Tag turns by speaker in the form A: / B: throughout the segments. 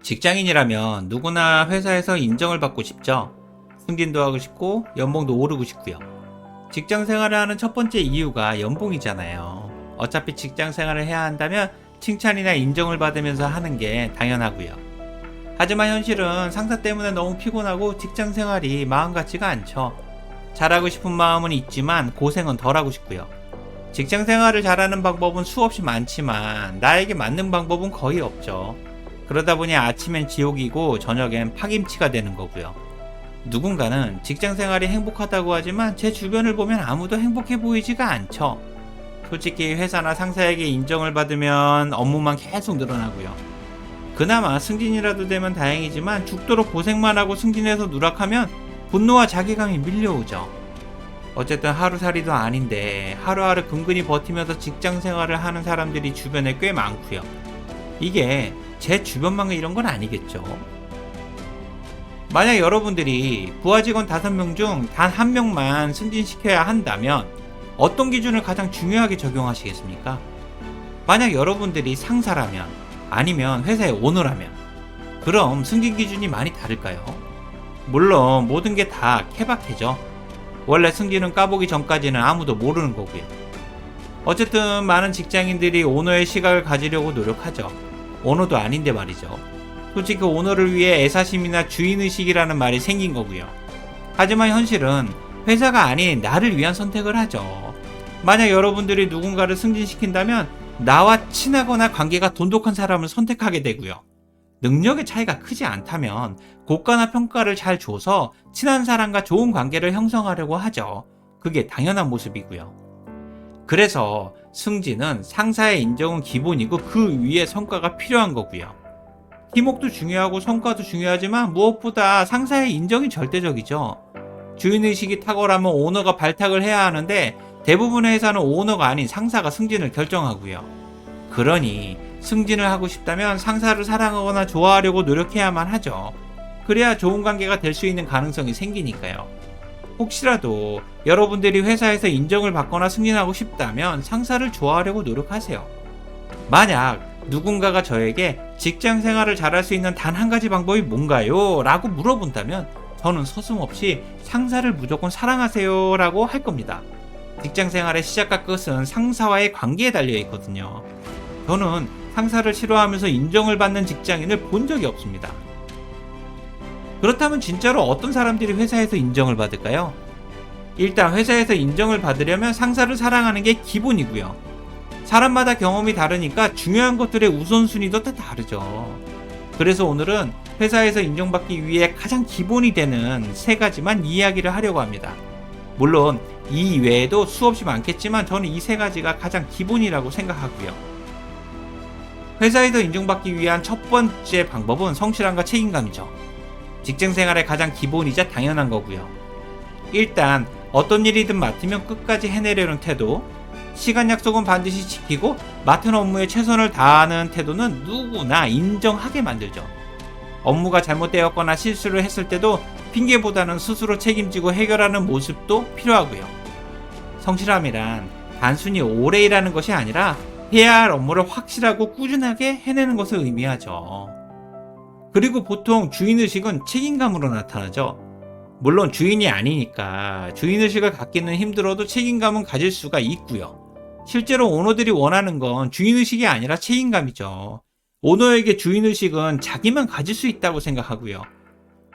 A: 직장인이라면 누구나 회사에서 인정을 받고 싶죠. 승진도 하고 싶고 연봉도 오르고 싶고요. 직장 생활을 하는 첫 번째 이유가 연봉이잖아요. 어차피 직장 생활을 해야 한다면 칭찬이나 인정을 받으면서 하는 게 당연하고요. 하지만 현실은 상사 때문에 너무 피곤하고 직장 생활이 마음 같지가 않죠. 잘하고 싶은 마음은 있지만 고생은 덜 하고 싶고요. 직장 생활을 잘하는 방법은 수없이 많지만 나에게 맞는 방법은 거의 없죠. 그러다 보니 아침엔 지옥이고 저녁엔 파김치가 되는 거고요. 누군가는 직장 생활이 행복하다고 하지만 제 주변을 보면 아무도 행복해 보이지가 않죠. 솔직히 회사나 상사에게 인정을 받으면 업무만 계속 늘어나고요. 그나마 승진이라도 되면 다행이지만 죽도록 고생만 하고 승진해서 누락하면 분노와 자괴감이 밀려오죠. 어쨌든 하루살이도 아닌데 하루하루 근근히 버티면서 직장 생활을 하는 사람들이 주변에 꽤 많고요. 이게 제 주변만 이런 건 아니겠죠. 만약 여러분들이 부하 직원 5명 중 단 1명만 승진시켜야 한다면 어떤 기준을 가장 중요하게 적용하시겠습니까? 만약 여러분들이 상사라면 아니면 회사의 오너라면 그럼 승진 기준이 많이 다를까요? 물론 모든 게 다 케바케죠. 원래 승진은 까보기 전까지는 아무도 모르는 거고요. 어쨌든 많은 직장인들이 오너의 시각을 가지려고 노력하죠. 오너도 아닌데 말이죠. 솔직히 오너를 위해 애사심이나 주인의식이라는 말이 생긴 거고요. 하지만 현실은 회사가 아닌 나를 위한 선택을 하죠. 만약 여러분들이 누군가를 승진시킨다면 나와 친하거나 관계가 돈독한 사람을 선택하게 되고요. 능력의 차이가 크지 않다면 고가나 평가를 잘 줘서 친한 사람과 좋은 관계를 형성하려고 하죠. 그게 당연한 모습이고요. 그래서 승진은 상사의 인정은 기본이고 그 위에 성과가 필요한 거고요. 팀워크도 중요하고 성과도 중요하지만 무엇보다 상사의 인정이 절대적이죠. 주인의식이 탁월하면 오너가 발탁을 해야 하는데 대부분의 회사는 오너가 아닌 상사가 승진을 결정하고요. 그러니 승진을 하고 싶다면 상사를 사랑하거나 좋아하려고 노력해야만 하죠. 그래야 좋은 관계가 될 수 있는 가능성이 생기니까요. 혹시라도 여러분들이 회사에서 인정을 받거나 승진하고 싶다면 상사를 좋아하려고 노력하세요. 만약 누군가가 저에게 직장 생활을 잘할 수 있는 단 한 가지 방법이 뭔가요? 라고 물어본다면 저는 서슴없이 상사를 무조건 사랑하세요 라고 할 겁니다. 직장 생활의 시작과 끝은 상사와의 관계에 달려 있거든요. 저는 상사를 싫어하면서 인정을 받는 직장인을 본 적이 없습니다. 그렇다면 진짜로 어떤 사람들이 회사에서 인정을 받을까요? 일단 회사에서 인정을 받으려면 상사를 사랑하는 게 기본이고요. 사람마다 경험이 다르니까 중요한 것들의 우선순위도 다 다르죠. 그래서 오늘은 회사에서 인정받기 위해 가장 기본이 되는 3가지만 이야기를 하려고 합니다. 물론 이 외에도 수없이 많겠지만 저는 이 3가지가 가장 기본이라고 생각하고요. 회사에서 인정받기 위한 첫 번째 방법은 성실함과 책임감이죠. 직장생활의 가장 기본이자 당연한 거고요. 일단 어떤 일이든 맡으면 끝까지 해내려는 태도, 시간 약속은 반드시 지키고 맡은 업무에 최선을 다하는 태도는 누구나 인정하게 만들죠. 업무가 잘못되었거나 실수를 했을 때도 핑계보다는 스스로 책임지고 해결하는 모습도 필요하고요. 성실함이란 단순히 오래 일하는 것이 아니라 해야 할 업무를 확실하고 꾸준하게 해내는 것을 의미하죠. 그리고 보통 주인의식은 책임감으로 나타나죠. 물론 주인이 아니니까 주인의식을 갖기는 힘들어도 책임감은 가질 수가 있고요. 실제로 오너들이 원하는 건 주인의식이 아니라 책임감이죠. 오너에게 주인의식은 자기만 가질 수 있다고 생각하고요.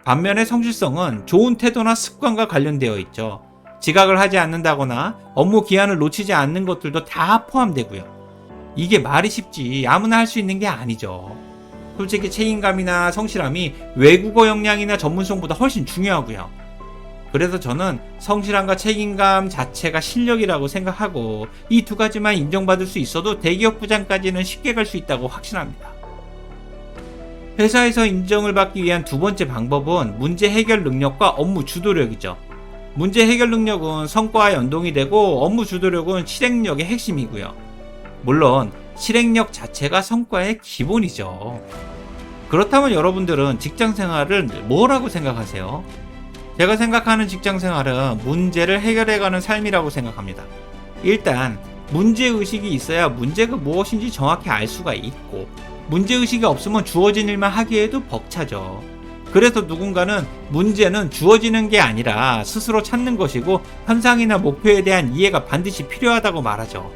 A: 반면에 성실성은 좋은 태도나 습관과 관련되어 있죠. 지각을 하지 않는다거나 업무 기한을 놓치지 않는 것들도 다 포함되고요. 이게 말이 쉽지 아무나 할 수 있는 게 아니죠. 솔직히 책임감이나 성실함이 외국어 역량이나 전문성보다 훨씬 중요하고요. 그래서 저는 성실함과 책임감 자체가 실력이라고 생각하고 이 2가지만 인정받을 수 있어도 대기업 부장까지는 쉽게 갈 수 있다고 확신합니다. 회사에서 인정을 받기 위한 2번째 방법은 문제 해결 능력과 업무 주도력이죠. 문제 해결 능력은 성과와 연동이 되고 업무 주도력은 실행력의 핵심이고요. 물론 실행력 자체가 성과의 기본이죠. 그렇다면 여러분들은 직장 생활을 뭐라고 생각하세요? 제가 생각하는 직장 생활은 문제를 해결해가는 삶이라고 생각합니다. 일단 문제의식이 있어야 문제가 무엇인지 정확히 알 수가 있고 문제의식이 없으면 주어진 일만 하기에도 벅차죠. 그래서 누군가는 문제는 주어지는 게 아니라 스스로 찾는 것이고 현상이나 목표에 대한 이해가 반드시 필요하다고 말하죠.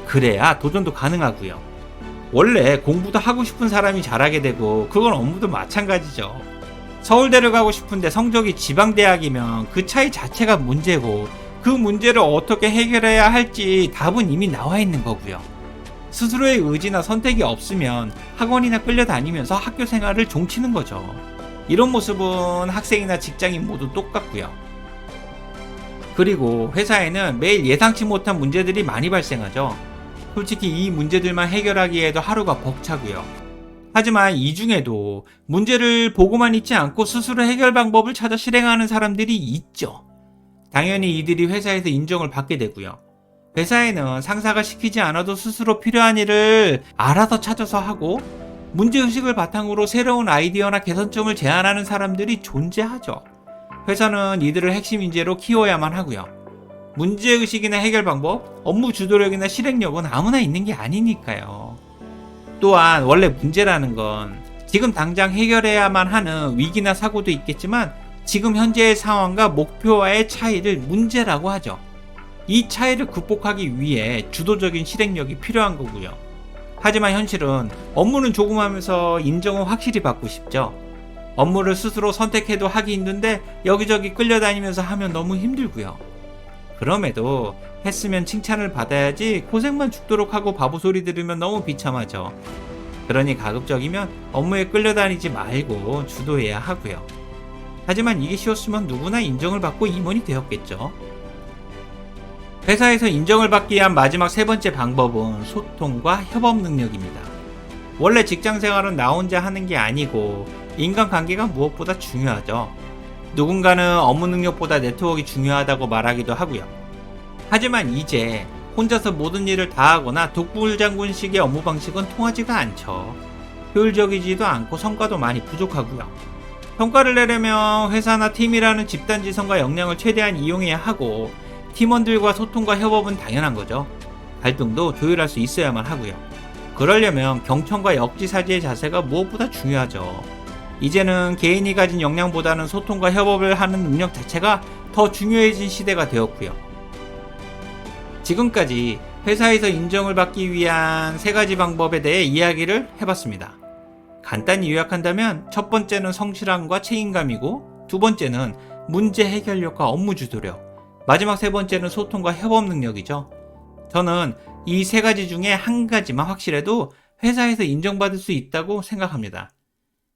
A: 그래야 도전도 가능하고요. 원래 공부도 하고 싶은 사람이 잘하게 되고 그건 업무도 마찬가지죠. 서울대를 가고 싶은데 성적이 지방대학이면 그 차이 자체가 문제고 그 문제를 어떻게 해결해야 할지 답은 이미 나와 있는 거고요. 스스로의 의지나 선택이 없으면 학원이나 끌려다니면서 학교 생활을 종치는 거죠. 이런 모습은 학생이나 직장인 모두 똑같고요. 그리고 회사에는 매일 예상치 못한 문제들이 많이 발생하죠. 솔직히 이 문제들만 해결하기에도 하루가 벅차고요. 하지만 이 중에도 문제를 보고만 있지 않고 스스로 해결 방법을 찾아 실행하는 사람들이 있죠. 당연히 이들이 회사에서 인정을 받게 되고요. 회사에는 상사가 시키지 않아도 스스로 필요한 일을 알아서 찾아서 하고 문제의식을 바탕으로 새로운 아이디어나 개선점을 제안하는 사람들이 존재하죠. 회사는 이들을 핵심 인재로 키워야만 하고요. 문제의식이나 해결 방법, 업무 주도력이나 실행력은 아무나 있는 게 아니니까요. 또한 원래 문제라는 건 지금 당장 해결해야만 하는 위기나 사고도 있겠지만 지금 현재의 상황과 목표와의 차이를 문제라고 하죠. 이 차이를 극복하기 위해 주도적인 실행력이 필요한 거고요. 하지만 현실은 업무는 조금 하면서 인정은 확실히 받고 싶죠. 업무를 스스로 선택해도 하기 힘든데 여기저기 끌려다니면서 하면 너무 힘들고요. 그럼에도 했으면 칭찬을 받아야지 고생만 죽도록 하고 바보 소리 들으면 너무 비참하죠. 그러니 가급적이면 업무에 끌려다니지 말고 주도해야 하고요. 하지만 이게 쉬웠으면 누구나 인정을 받고 임원이 되었겠죠. 회사에서 인정을 받기 위한 마지막 세 번째 방법은 소통과 협업 능력입니다. 원래 직장 생활은 나 혼자 하는 게 아니고 인간관계가 무엇보다 중요하죠. 누군가는 업무 능력보다 네트워크가 중요하다고 말하기도 하고요. 하지만 이제 혼자서 모든 일을 다 하거나 독불장군식의 업무 방식은 통하지가 않죠. 효율적이지도 않고 성과도 많이 부족하고요. 성과를 내려면 회사나 팀이라는 집단 지성과 역량을 최대한 이용해야 하고 팀원들과 소통과 협업은 당연한 거죠. 갈등도 조율할 수 있어야만 하고요. 그러려면 경청과 역지사지의 자세가 무엇보다 중요하죠. 이제는 개인이 가진 역량보다는 소통과 협업을 하는 능력 자체가 더 중요해진 시대가 되었고요. 지금까지 회사에서 인정을 받기 위한 세 가지 방법에 대해 이야기를 해봤습니다. 간단히 요약한다면 첫 번째는 성실함과 책임감이고 두 번째는 문제 해결력과 업무 주도력, 마지막 세 번째는 소통과 협업 능력이죠. 저는 이 세 가지 중에 한 가지만 확실해도 회사에서 인정받을 수 있다고 생각합니다.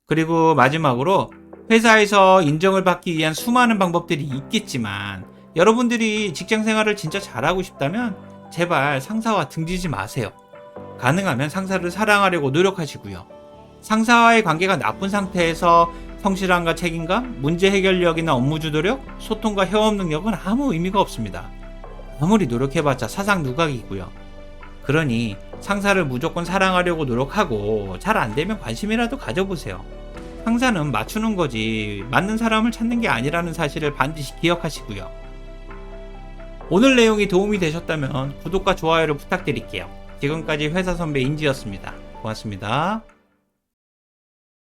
A: 그리고 마지막으로 회사에서 인정을 받기 위한 수많은 방법들이 있겠지만 여러분들이 직장 생활을 진짜 잘하고 싶다면 제발 상사와 등지지 마세요. 가능하면 상사를 사랑하려고 노력하시고요. 상사와의 관계가 나쁜 상태에서 성실함과 책임감, 문제 해결력이나 업무 주도력, 소통과 협업 능력은 아무 의미가 없습니다. 아무리 노력해봤자 사상 누각이고요. 그러니 상사를 무조건 사랑하려고 노력하고 잘 안되면 관심이라도 가져보세요. 상사는 맞추는 거지 맞는 사람을 찾는 게 아니라는 사실을 반드시 기억하시고요. 오늘 내용이 도움이 되셨다면 구독과 좋아요를 부탁드릴게요. 지금까지 회사 선배 인지였습니다. 고맙습니다.